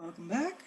Welcome back.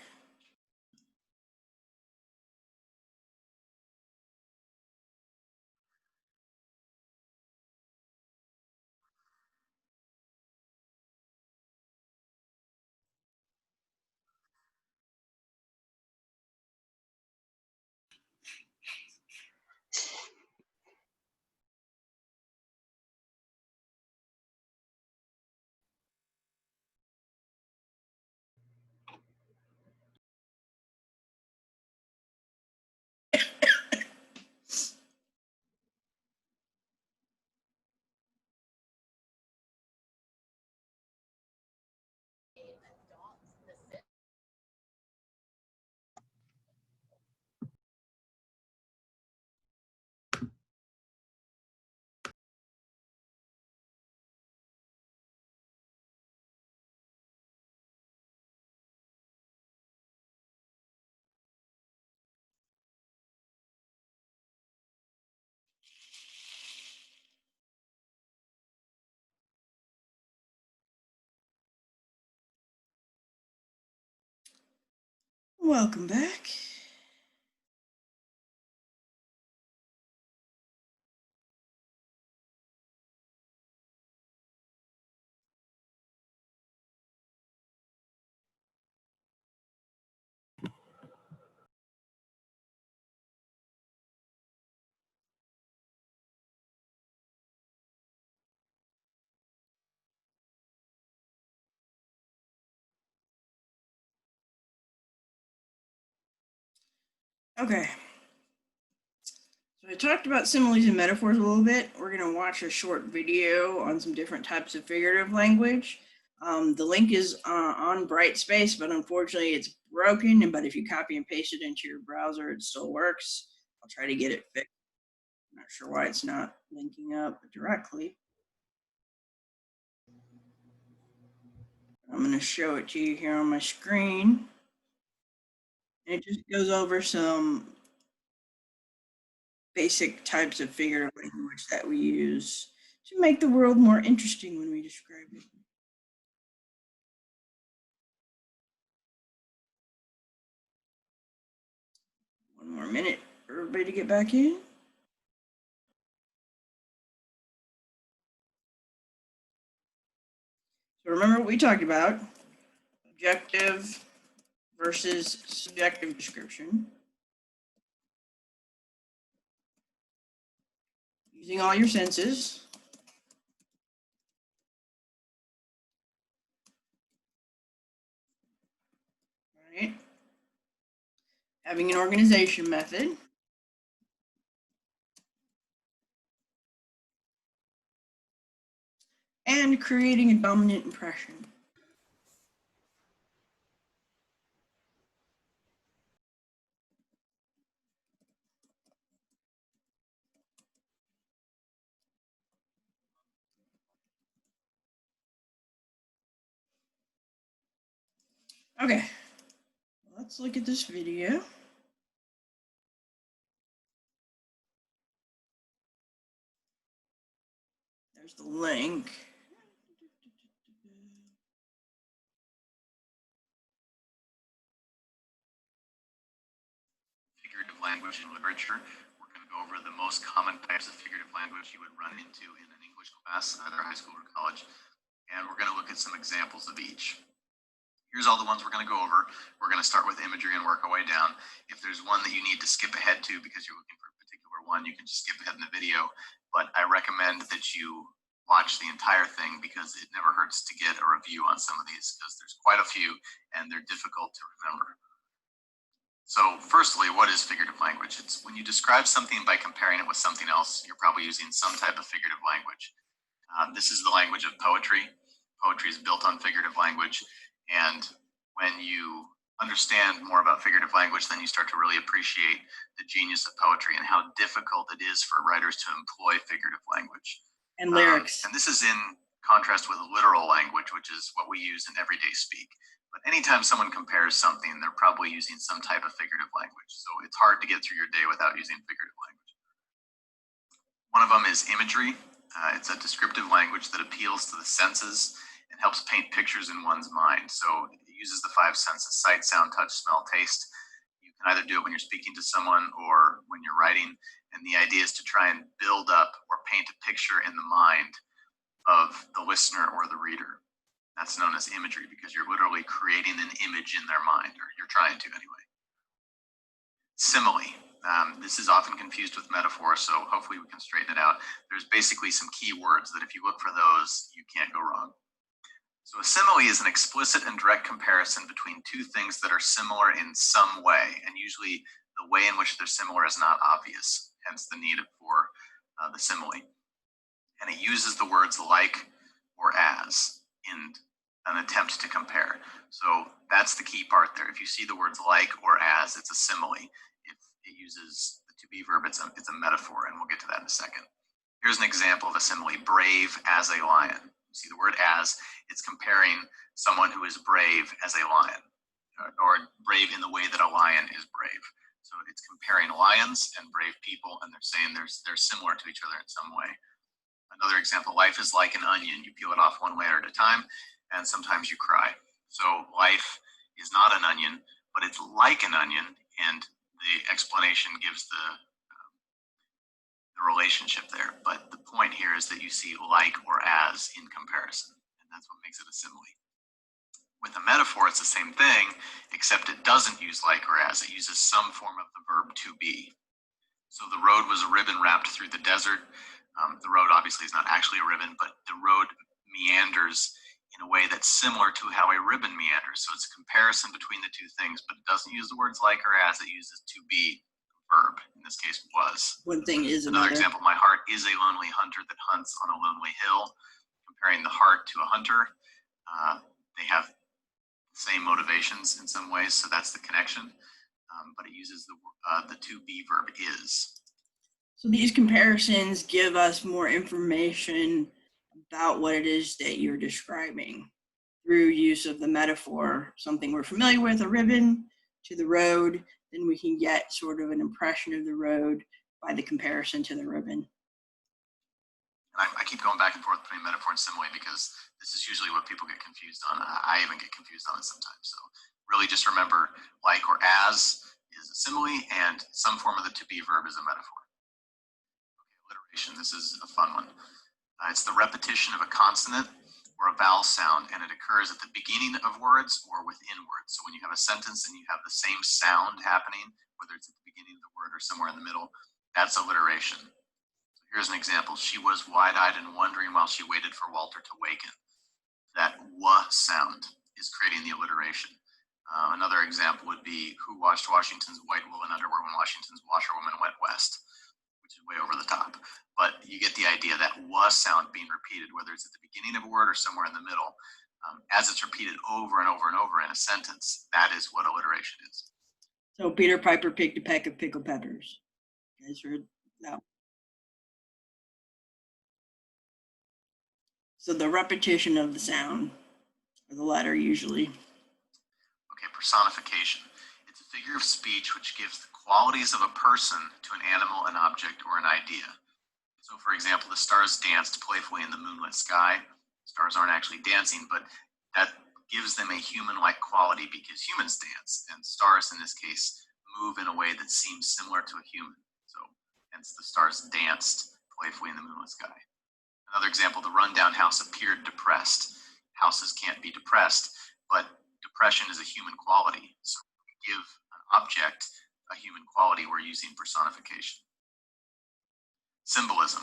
Welcome back. Okay. So I talked about similes and metaphors a little bit. We're going to watch a short video on some different types of figurative language. The link is on Brightspace, but unfortunately it's broken. But if you copy and paste it into your browser, it still works. I'll try to get it fixed. I'm not sure why it's not linking up directly. I'm going to show it to you here on my screen. And it just goes over some basic types of figurative language that we use to make the world more interesting when we describe it. One more minute for everybody to get back in. So remember what we talked about, objective versus subjective description. Using all your senses. Right? Having an organization method. And creating a dominant impression. Okay, let's look at this video. There's the link. Figurative language in literature. We're going to go over the most common types of figurative language you would run into in an English class, either high school or college. And we're going to look at some examples of each. Here's all the ones we're going to go over. We're going to start with imagery and work our way down. If there's one that you need to skip ahead to because you're looking for a particular one, you can just skip ahead in the video. But I recommend that you watch the entire thing because it never hurts to get a review on some of these because there's quite a few and they're difficult to remember. So firstly, what is figurative language? It's when you describe something by comparing it with something else, you're probably using some type of figurative language. This is the language of poetry. Poetry is built on figurative language. And when you understand more about figurative language, then you start to really appreciate the genius of poetry and how difficult it is for writers to employ figurative language. And lyrics. And this is in contrast with literal language, which is what we use in everyday speak. But anytime someone compares something, they're probably using some type of figurative language. So it's hard to get through your day without using figurative language. One of them is imagery. It's a descriptive language that appeals to the senses and helps paint pictures in one's mind. So it uses the five senses: sight, sound, touch, smell, taste. You can either do it when you're speaking to someone or when you're writing. And the idea is to try and build up or paint a picture in the mind of the listener or the reader. That's known as imagery, because you're literally creating an image in their mind, or you're trying to anyway. Simile. This is often confused with metaphor, so hopefully we can straighten it out. There's basically some key words that if you look for those, you can't go wrong. So a simile is an explicit and direct comparison between two things that are similar in some way, and usually the way in which they're similar is not obvious, hence the need for the simile. And it uses the words like or as in an attempt to compare. So that's the key part there. If you see the words like or as, it's a simile. If it uses the to be verb, it's a metaphor, and we'll get to that in a second. Here's an example of a simile: brave as a lion. You see the word as, it's comparing someone who is brave as a lion, or brave in the way that a lion is brave. So it's comparing lions and brave people, and they're saying they're similar to each other in some way. Another example: life is like an onion. You peel it off one layer at a time, and sometimes you cry. So life is not an onion, but it's like an onion, and the explanation gives the relationship there. But the point here is that you see like or as in comparison, and that's what makes it a simile. With a metaphor, it's the same thing, except it doesn't use like or as. It uses some form of the verb to be. So the road was a ribbon wrapped through the desert. The road obviously is not actually a ribbon, but the road meanders in a way that's similar to how a ribbon meanders. So it's a comparison between the two things, but it doesn't use the words like or as. It uses to be verb. In this case, was. One thing is Another another. example: my heart is a lonely hunter that hunts on a lonely hill. Comparing the heart to a hunter. They have the same motivations in some ways, so that's the connection. But it uses the to be verb is. So these comparisons give us more information about what it is that you're describing through use of the metaphor, something we're familiar with, a ribbon, to the road. Then we can get sort of an impression of the road by the comparison to the ribbon. And I keep going back and forth between metaphor and simile because this is usually what people get confused on. I even get confused on it sometimes. So really just remember like or as is a simile, and some form of the to be verb is a metaphor. Okay, alliteration. This is a fun one. It's the repetition of a consonant or a vowel sound, and it occurs at the beginning of words or within words. So when you have a sentence and you have the same sound happening, whether it's at the beginning of the word or somewhere in the middle, that's alliteration. So here's an example: she was wide-eyed and wondering while she waited for Walter to waken. That "wa" sound is creating the alliteration. Another example would be: who washed Washington's white woolen underwear when Washington's washerwoman went west, which is way over the top. But you get the idea, that "wa" sound being repeated, whether it's at the beginning of a word or somewhere in the middle, as it's repeated over and over and over in a sentence, that is what alliteration is. So Peter Piper picked a peck of pickled peppers. You guys heard that? So the repetition of the sound, or the letter usually. Okay, personification. It's a figure of speech which gives the qualities of a person to an animal, an object, or an idea. So for example, the stars danced playfully in the moonlit sky. Stars aren't actually dancing, but that gives them a human-like quality because humans dance, and stars in this case move in a way that seems similar to a human. So hence the stars danced playfully in the moonlit sky. Another example: the rundown house appeared depressed. Houses can't be depressed, but depression is a human quality. So we give an object a human quality, we're using personification. Symbolism.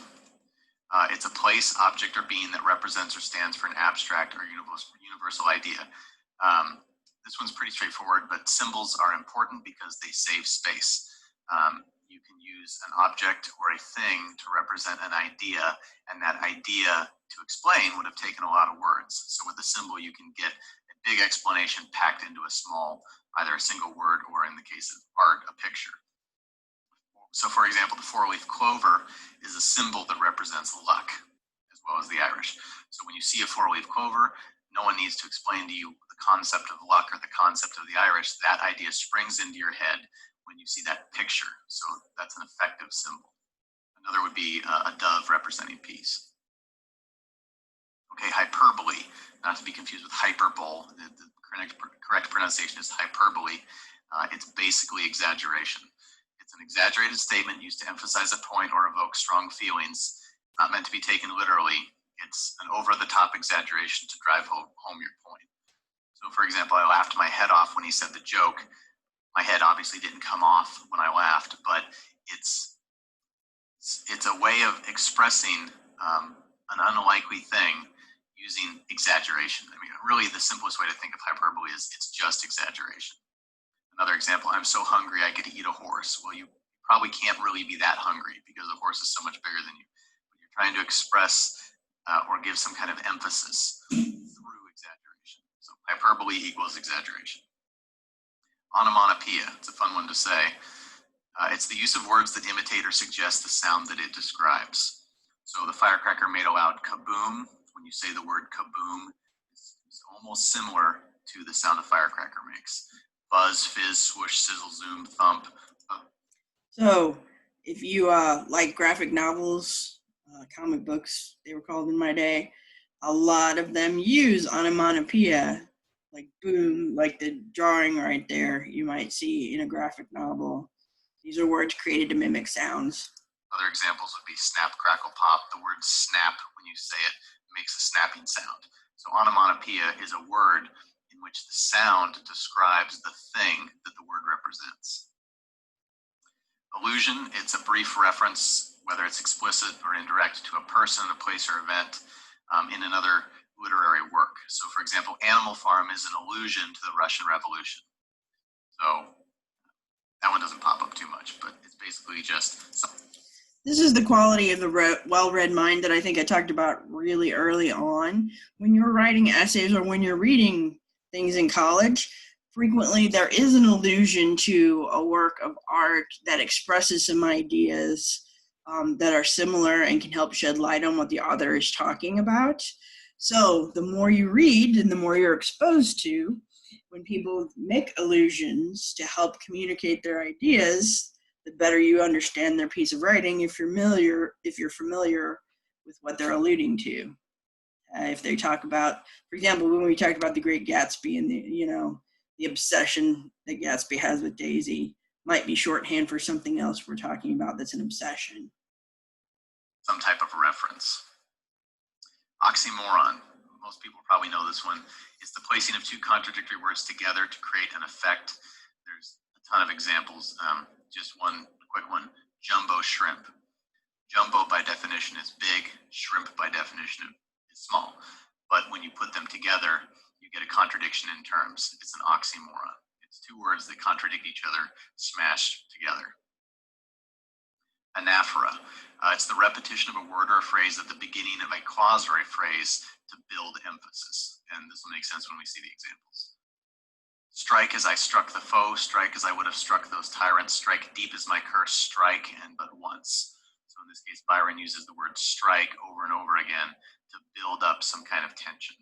It's a place, object, or being that represents or stands for an abstract or universal idea. This one's pretty straightforward, but symbols are important because they save space. You can use an object or a thing to represent an idea, and that idea to explain would have taken a lot of words. So with a symbol, you can get a big explanation packed into a small, either a single word or, in the case of art, a picture. So for example, the four-leaf clover is a symbol that represents luck, as well as the Irish. So when you see a four-leaf clover, no one needs to explain to you the concept of luck or the concept of the Irish. That idea springs into your head when you see that picture. So that's an effective symbol. Another would be a dove representing peace. Okay, hyperbole, not to be confused with hyperbole. The correct pronunciation is hyperbole. It's basically exaggeration. It's an exaggerated statement used to emphasize a point or evoke strong feelings, not meant to be taken literally. It's an over-the-top exaggeration to drive home your point. So, for example, I laughed my head off when he said the joke. My head obviously didn't come off when I laughed, but it's a way of expressing an unlikely thing using exaggeration. I mean, really the simplest way to think of hyperbole is it's just exaggeration. Another example, I'm so hungry I could eat a horse. Well, you probably can't really be that hungry because a horse is so much bigger than you. But you're trying to express or give some kind of emphasis through exaggeration. So hyperbole equals exaggeration. Onomatopoeia, it's a fun one to say. It's the use of words that imitate or suggest the sound that it describes. So the firecracker made a loud kaboom. When you say the word kaboom, it's almost similar to the sound a firecracker makes. Buzz, fizz, swoosh, sizzle, zoom, thump. So if you like graphic novels, comic books, they were called in my day, a lot of them use onomatopoeia, like boom, like the drawing right there you might see in a graphic novel. These are words created to mimic sounds. Other examples would be snap, crackle, pop. The word snap, when you say it, makes a snapping sound. So onomatopoeia is a word in which the sound describes the thing that the word represents. Allusion, it's a brief reference, whether it's explicit or indirect, to a person, a place, or event in another literary work. So, for example, Animal Farm is an allusion to the Russian Revolution. So that one doesn't pop up too much, but it's basically just something. This is the quality of the well-read mind that I think I talked about really early on. When you're writing essays or when you're reading things in college, frequently there is an allusion to a work of art that expresses some ideas that are similar and can help shed light on what the author is talking about. So the more you read and the more you're exposed to, when people make allusions to help communicate their ideas, the better you understand their piece of writing if you're familiar with what they're alluding to. If they talk about, for example, when we talked about The Great Gatsby and the obsession that Gatsby has with Daisy, might be shorthand for something else we're talking about that's an obsession. Some type of reference. Oxymoron. Most people probably know this one. It's the placing of two contradictory words together to create an effect. There's a ton of examples. Just one quick one. Jumbo shrimp. Jumbo by definition is big. Shrimp by definition is small. But when you put them together, you get a contradiction in terms. It's an oxymoron. It's two words that contradict each other smashed together. Anaphora. It's the repetition of a word or a phrase at the beginning of a clause or a phrase to build emphasis. And this will make sense when we see the examples. Strike as I struck the foe, strike as I would have struck those tyrants, strike deep as my curse, strike and but once. So in this case, Byron uses the word strike over and over again to build up some kind of tension.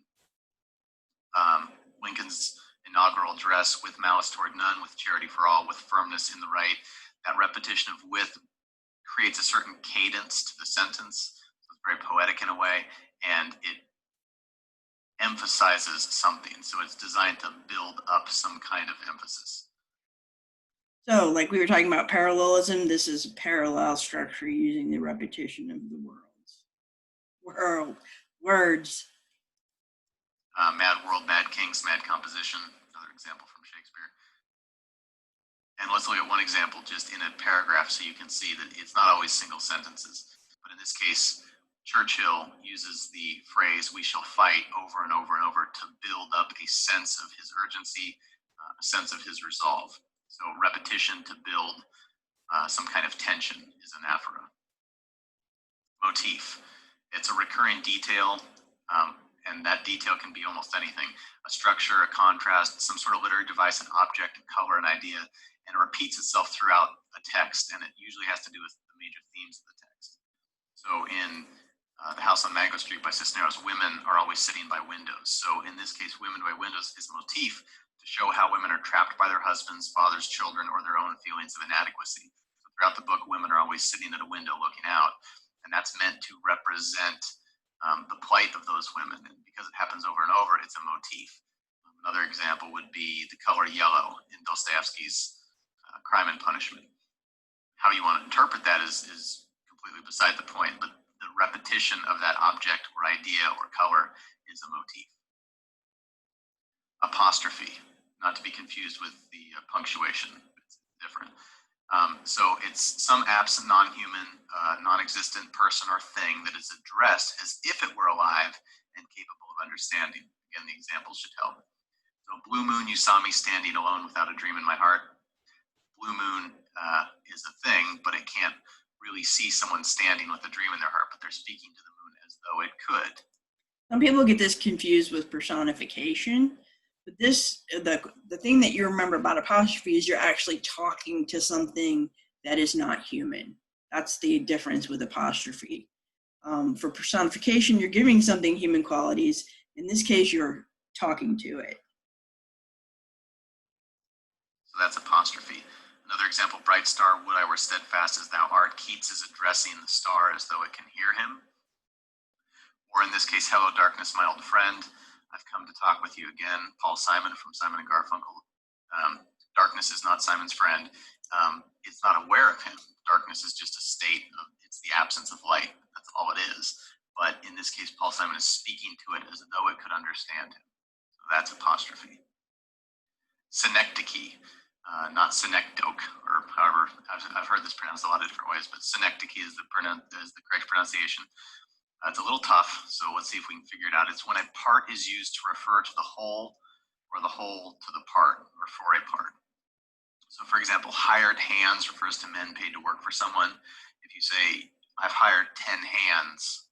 Lincoln's inaugural address, with malice toward none, with charity for all, with firmness in the right. That repetition of with creates a certain cadence to the sentence. So it's very poetic in a way, and it emphasizes something. So it's designed to build up some kind of emphasis. So, like we were talking about parallelism, this is a parallel structure using the repetition of the words. Mad World, Mad Kings, Mad Composition, another example from Shakespeare. And let's look at one example just in a paragraph so you can see that it's not always single sentences. But in this case, Churchill uses the phrase, we shall fight, over and over and over to build up a sense of his urgency, a sense of his resolve. So repetition to build some kind of tension is anaphora. Motif. It's a recurring detail, and that detail can be almost anything. A structure, a contrast, some sort of literary device, an object, a color, an idea, and it repeats itself throughout a text, and it usually has to do with the major themes of the text. So in The House on Mango Street by Cisneros, women are always sitting by windows. So in this case, women by windows is a motif to show how women are trapped by their husbands, fathers, children, or their own feelings of inadequacy. So throughout the book, women are always sitting at a window looking out, and that's meant to represent the plight of those women. And because it happens over and over, it's a motif. Another example would be the color yellow in Dostoevsky's Crime and Punishment. How you want to interpret that is completely beside the point, but the repetition of that object or idea or color is a motif. Apostrophe, not to be confused with the punctuation, it's different. So it's some absent, non-human, non-existent person or thing that is addressed as if it were alive and capable of understanding. Again, the examples should help. So blue moon, you saw me standing alone without a dream in my heart. Blue moon is a thing, but it can't really see someone standing with a dream in their heart, but they're speaking to the moon as though it could. Some people get this confused with personification, but the thing that you remember about apostrophe is you're actually talking to something that is not human. That's the difference with apostrophe. For personification, you're giving something human qualities. In this case, you're talking to it. So that's apostrophe. Another example, bright star, would I were steadfast as thou art. Keats is addressing the star as though it can hear him. Or in this case, hello darkness, my old friend. I've come to talk with you again. Paul Simon from Simon and Garfunkel. Darkness is not Simon's friend. It's not aware of him. Darkness is just a state of, it's the absence of light. That's all it is. But in this case, Paul Simon is speaking to it as though it could understand him. So that's apostrophe. Synecdoche, not synecdoche, or however, I've heard this pronounced a lot of different ways, but synecdoche is the correct pronunciation. It's a little tough, so let's see if we can figure it out. It's when a part is used to refer to the whole or the whole to the part or for a part. So for example, hired hands refers to men paid to work for someone. If you say, I've hired 10 hands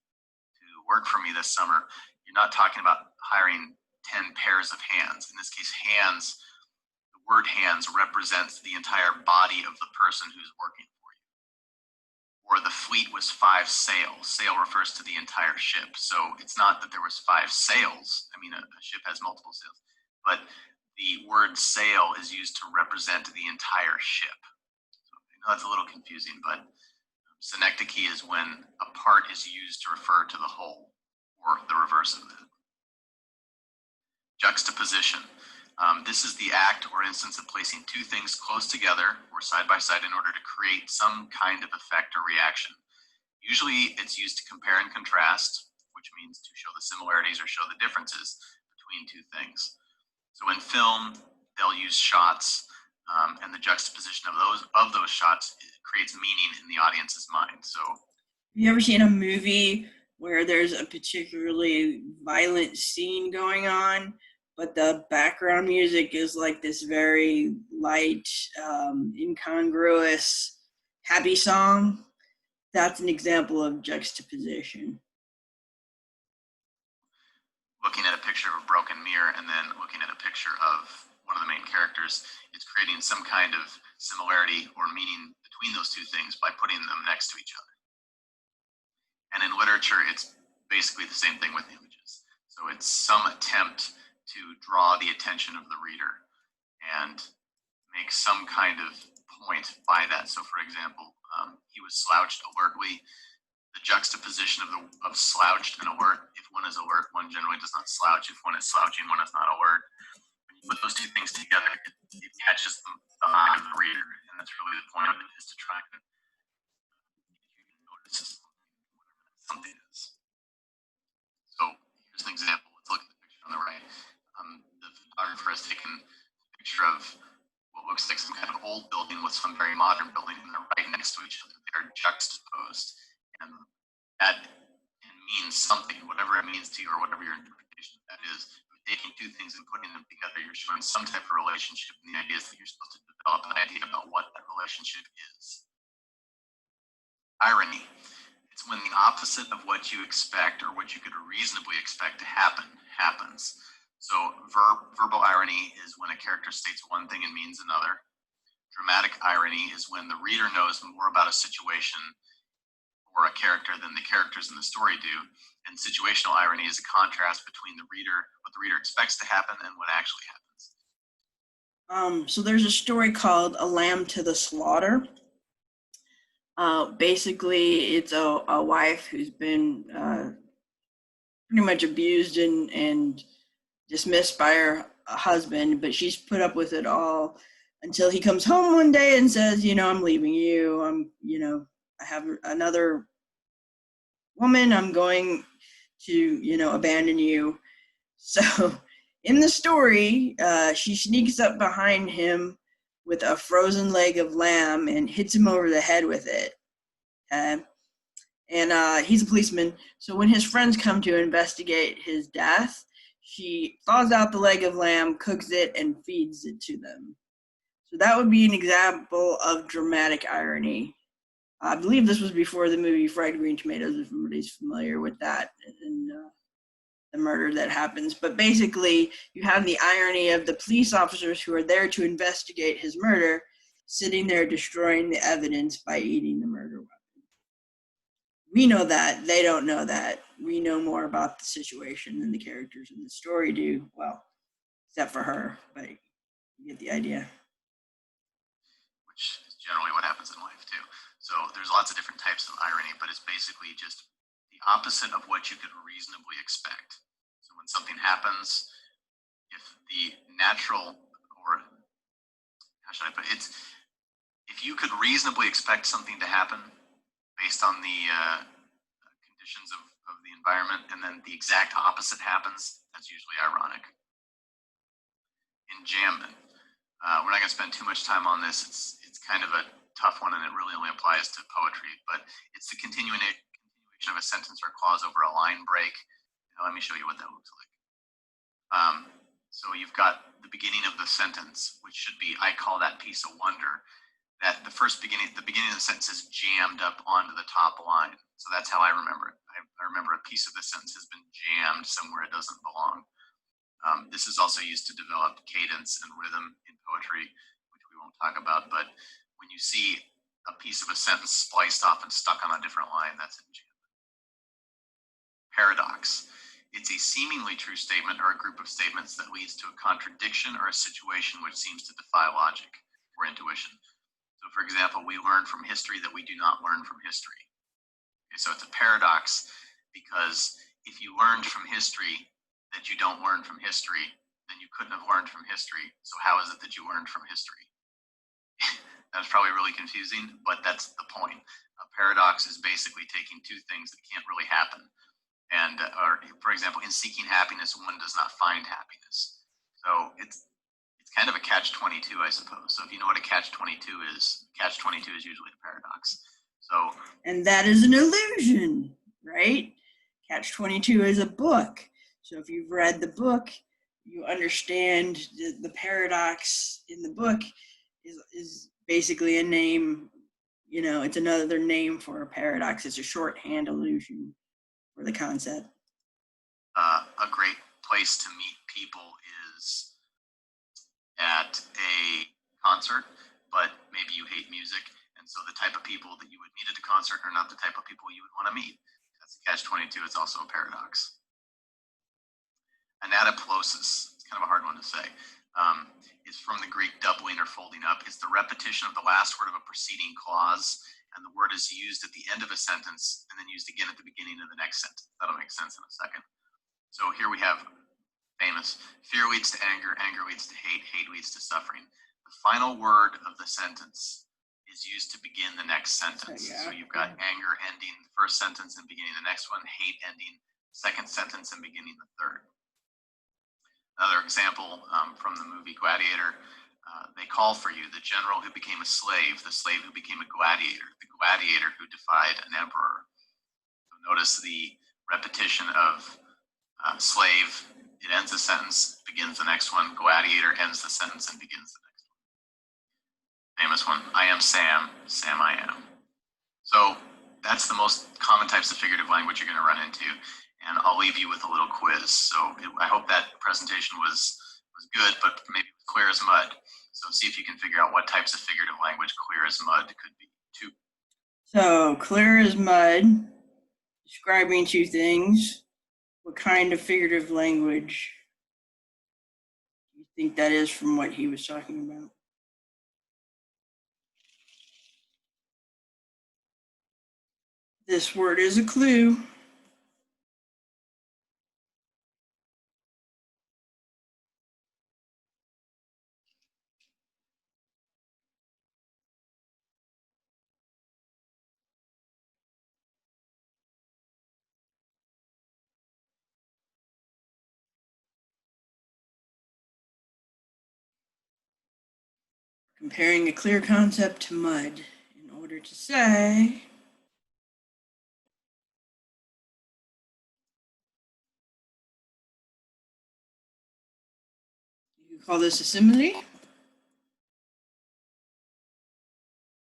to work for me this summer, you're not talking about hiring 10 pairs of hands. In this case, hands, the word hands represents the entire body of the person who's working. Or the fleet was 5 sails. Sail refers to the entire ship. So it's not that there was 5 sails. I mean, a ship has multiple sails. But the word sail is used to represent the entire ship. So I know that's a little confusing, but synecdoche is when a part is used to refer to the whole, or the reverse of it. Juxtaposition. This is the act or instance of placing two things close together or side by side in order to create some kind of effect or reaction. Usually it's used to compare and contrast, which means to show the similarities or show the differences between two things. So in film, they'll use shots, and the juxtaposition of those shots creates meaning in the audience's mind. So, have you ever seen a movie where there's a particularly violent scene going on, but the background music is like this very light, incongruous, happy song? That's an example of juxtaposition. Looking at a picture of a broken mirror and then looking at a picture of one of the main characters, it's creating some kind of similarity or meaning between those two things by putting them next to each other. And in literature, it's basically the same thing with images. So it's some attempt to draw the attention of the reader and make some kind of point by that. So for example, he was slouched alertly. The juxtaposition of slouched and alert. If one is alert, one generally does not slouch. If one is slouching, one is not alert. When you put those two things together, it catches the eye of the reader. And that's really the point of it, is to try and notice something is. So here's an example. Let's look at the picture on the right. The photographer has taken a picture of what looks like some kind of old building with some very modern building, and they're right next to each other. They're juxtaposed. And that can mean something, whatever it means to you or whatever your interpretation of that is. Taking two things and putting them together, you're showing some type of relationship, and the idea is that you're supposed to develop an idea about what that relationship is. Irony. It's when the opposite of what you expect or what you could reasonably expect to happen happens. So verbal irony is when a character states one thing and means another. Dramatic irony is when the reader knows more about a situation or a character than the characters in the story do. And situational irony is a contrast between what the reader expects to happen and what actually happens. So there's a story called A Lamb to the Slaughter. Basically, it's a wife who's been pretty much abused and dismissed by her husband, but she's put up with it all until he comes home one day and says, I'm leaving you. I have another woman. I'm going to, abandon you. So in the story, she sneaks up behind him with a frozen leg of lamb and hits him over the head with it. And he's a policeman. So when his friends come to investigate his death, she thaws out the leg of lamb, cooks it, and feeds it to them. So that would be an example of dramatic irony. I believe this was before the movie Fried Green Tomatoes, if everybody's familiar with that, and the murder that happens. But basically, you have the irony of the police officers who are there to investigate his murder, sitting there destroying the evidence by eating the murder weapon. We know that. They don't know that. We know more about the situation than the characters in the story do. Well, except for her, but you get the idea. Which is generally what happens in life too. So there's lots of different types of irony, but it's basically just the opposite of what you could reasonably expect. So when something happens, if the natural, or how should I put it, if you could reasonably expect something to happen based on the conditions of the environment, and then the exact opposite happens, that's usually ironic. Enjambment. We're not going to spend too much time on this. It's kind of a tough one, and it really only applies to poetry, but it's the continuation of a sentence or clause over a line break. Now, let me show you what that looks like. So you've got the beginning of the sentence, which should be, I call that piece a wonder. That the beginning of the sentence is jammed up onto the top line. So that's how I remember it. I remember a piece of the sentence has been jammed somewhere it doesn't belong. This is also used to develop cadence and rhythm in poetry, which we won't talk about. But when you see a piece of a sentence spliced off and stuck on a different line, that's enjambment. Paradox. It's a seemingly true statement or a group of statements that leads to a contradiction or a situation which seems to defy logic or intuition. So, for example, we learn from history that we do not learn from history. Okay, so it's a paradox because if you learned from history that you don't learn from history, then you couldn't have learned from history. So how is it that you learned from history? That's probably really confusing, but that's the point. A paradox is basically taking two things that can't really happen. And, or for example, in seeking happiness, one does not find happiness. So it's kind of a catch-22, I suppose. So if you know what a catch-22 is usually a paradox. So, and that is an illusion, right? Catch-22 is a book. So if you've read the book, you understand the paradox in the book is basically a name, it's another name for a paradox. It's a shorthand illusion for the concept. A great place to meet people is at a concert, but maybe you hate music, and so the type of people that you would meet at a concert are not the type of people you would want to meet. That's a catch-22. It's also a paradox. Anatoplosis, it's kind of a hard one to say, is from the Greek doubling or folding up. It's the repetition of the last word of a preceding clause, and the word is used at the end of a sentence and then used again at the beginning of the next sentence. That'll make sense in a second. So here we have famous, fear leads to anger, anger leads to hate, hate leads to suffering. The final word of the sentence is used to begin the next sentence. Yeah. So you've got anger ending the first sentence and beginning the next one, hate ending the second sentence and beginning the third. Another example from the movie Gladiator, they call for you, the general who became a slave, the slave who became a gladiator, the gladiator who defied an emperor. So notice the repetition of slave, it ends the sentence, begins the next one. Gladiator ends the sentence and begins the next one. Famous one, I am Sam, Sam I am. So that's the most common types of figurative language you're going to run into. And I'll leave you with a little quiz. So I hope that presentation was good, but maybe clear as mud. So see if you can figure out what types of figurative language clear as mud could be. Two. So clear as mud, describing two things. What kind of figurative language do you think that is from what he was talking about? This word is a clue. comparing a clear concept to mud in order to say you could call this a simile.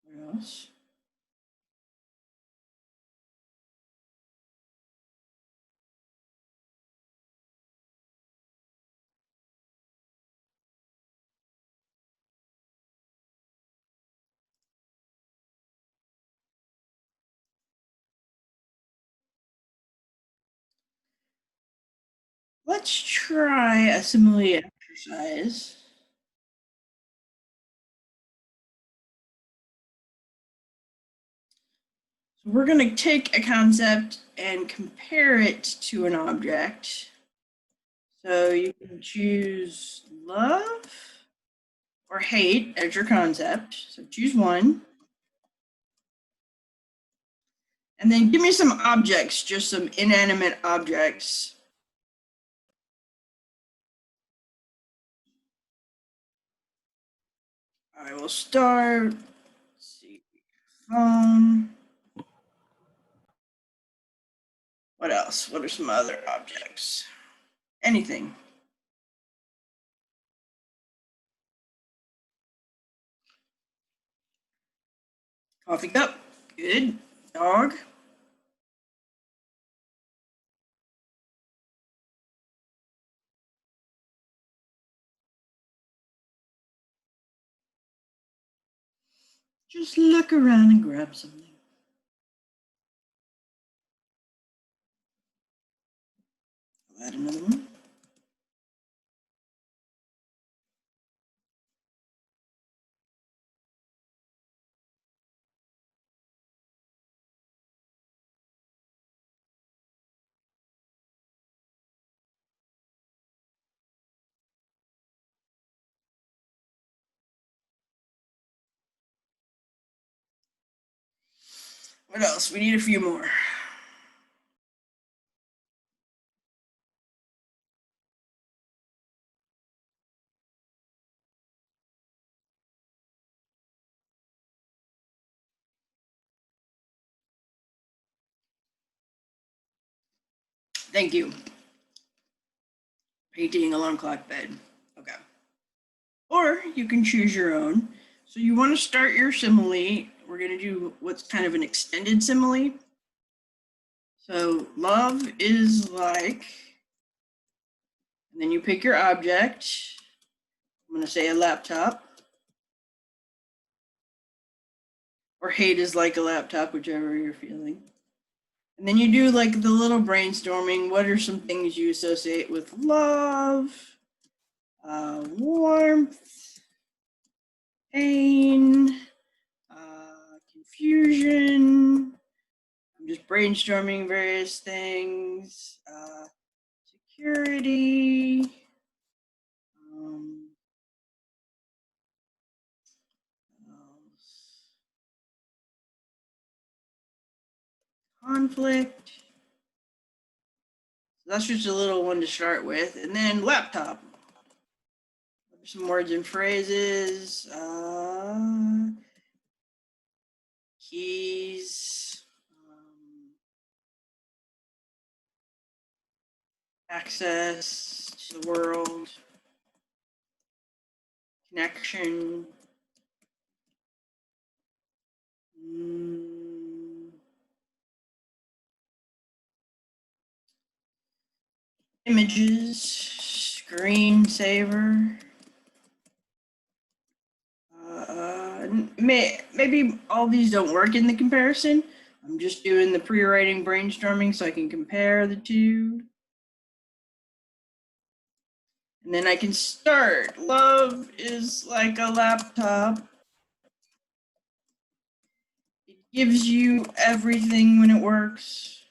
What else? Let's try a simile exercise. So we're going to take a concept and compare it to an object. So you can choose love or hate as your concept. So choose one. And then give me some objects, just some inanimate objects. I will start. Let's see. Phone. What else? What are some other objects? Anything. Coffee cup. Good. Dog. Just look around and grab something. I'll add another one. What else? We need a few more. Thank you. Painting, alarm clock, bed. Okay. Or you can choose your own. So you want to start your simile. We're going to do what's kind of an extended simile. So love is like, and then you pick your object. I'm going to say a laptop. Or hate is like a laptop, whichever you're feeling. And then you do like the little brainstorming. What are some things you associate with love? Warmth, pain, confusion. I'm just brainstorming various things. Security. Conflict. So that's just a little one to start with. And then laptop. Some words and phrases. Keys. Access to the world. Connection. Images, screensaver. Maybe all these don't work in the comparison. I'm just doing the pre-writing brainstorming so I can compare the two. And then I can start. Love is like a laptop. It gives you everything when it works.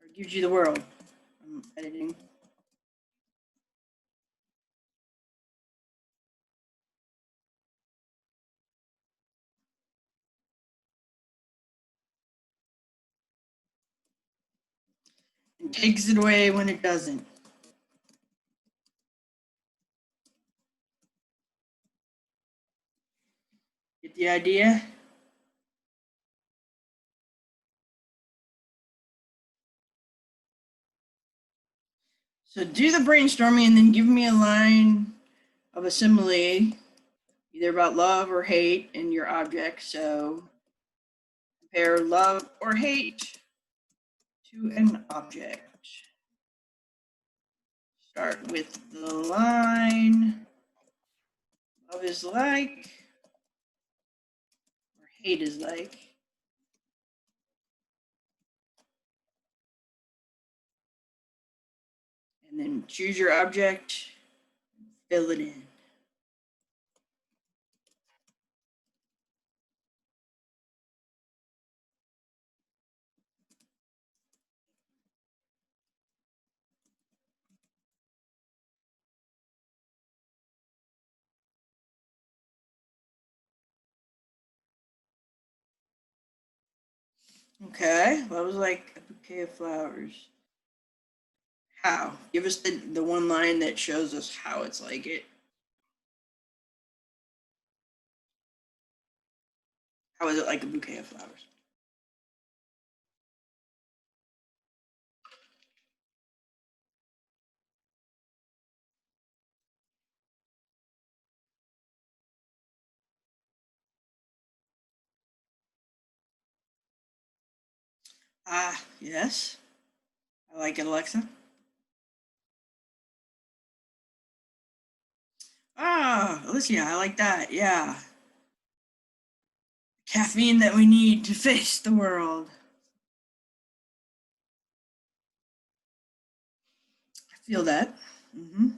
Or it gives you the world. I'm editing. It takes it away when it doesn't. Get the idea? So do the brainstorming and then give me a line of a simile, either about love or hate in your object. So compare love or hate to an object. Start with the line, love is like, or hate is like. And then choose your object, fill it in. Okay, love is like a bouquet of flowers. How? Give us the one line that shows us how it's like it. How is it like a bouquet of flowers? Ah, yes. I like it, Alexa. Ah, Alicia, I like that. Yeah. Caffeine that we need to face the world. I feel that. Mm-hmm.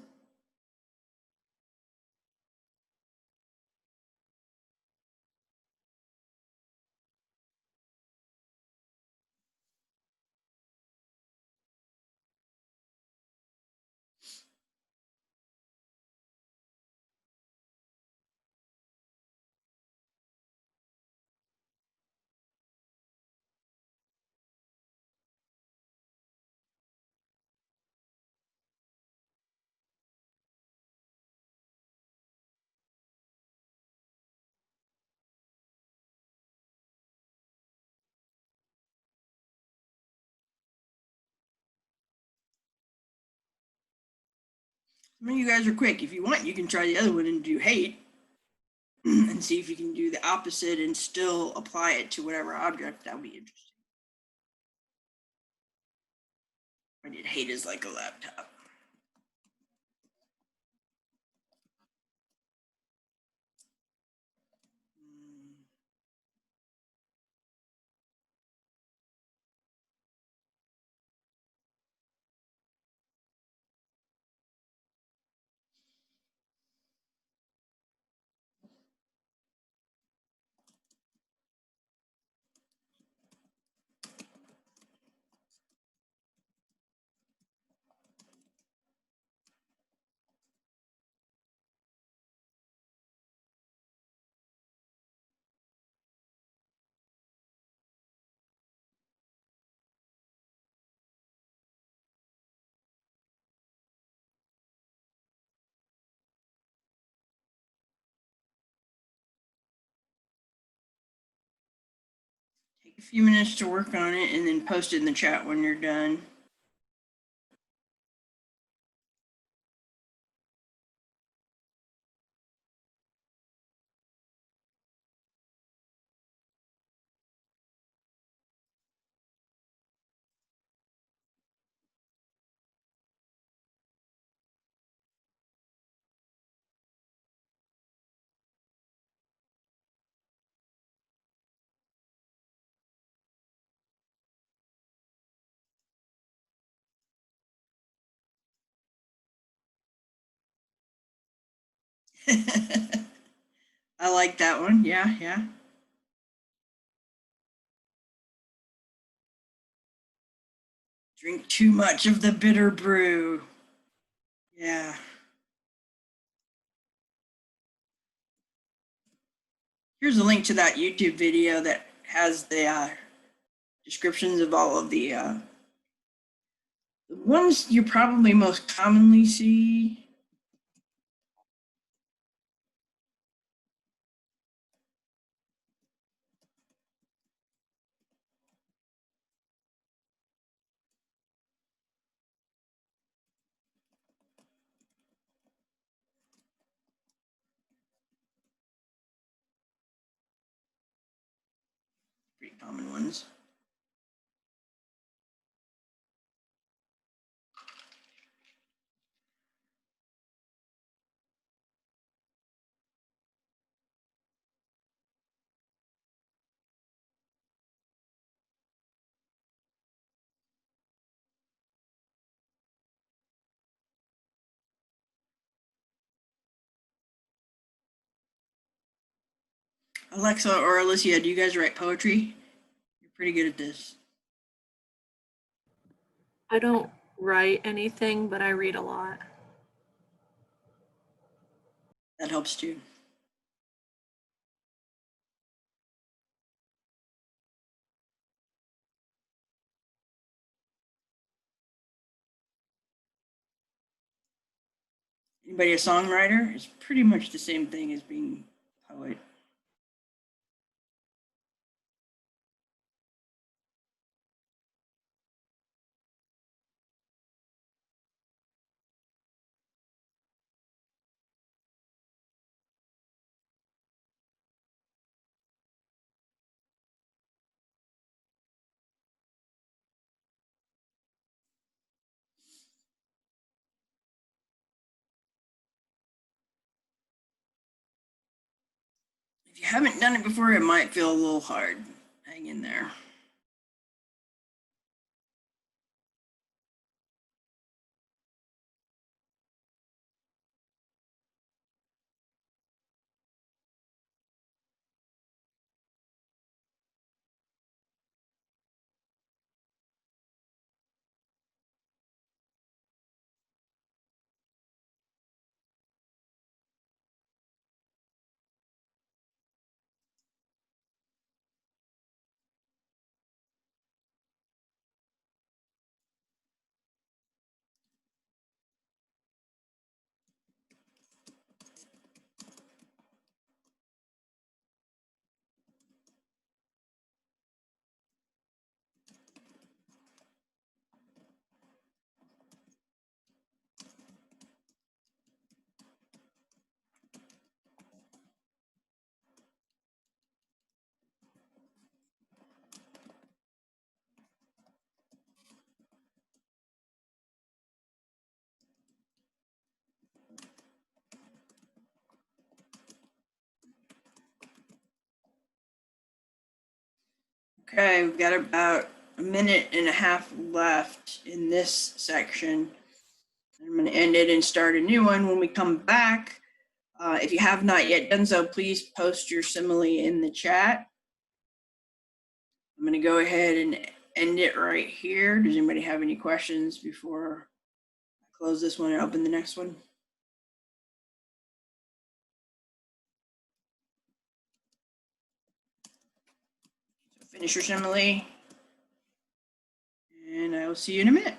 Some of you guys are quick. If you want, you can try the other one and do hate and see if you can do the opposite and still apply it to whatever object. That would be interesting. I did hate is like a laptop. Take a few minutes to work on it and then post it in the chat when you're done. I like that one. Yeah, yeah. Drink too much of the bitter brew. Yeah. Here's a link to that YouTube video that has the descriptions of all of the ones you probably most commonly see. common ones. Alexa or Alicia, do you guys write poetry? You're pretty good at this. I don't write anything, but I read a lot. That helps too. Anybody a songwriter? It's pretty much the same thing as being a poet. If you haven't done it before, it might feel a little hard. Hang in there. Okay, we've got about a minute and a half left in this section. I'm going to end it and start a new one when we come back. If you have not yet done so, please post your simile in the chat. I'm going to go ahead and end it right here. Does anybody have any questions before I close this one and open the next one? So finish your simile, and I will see you in a minute.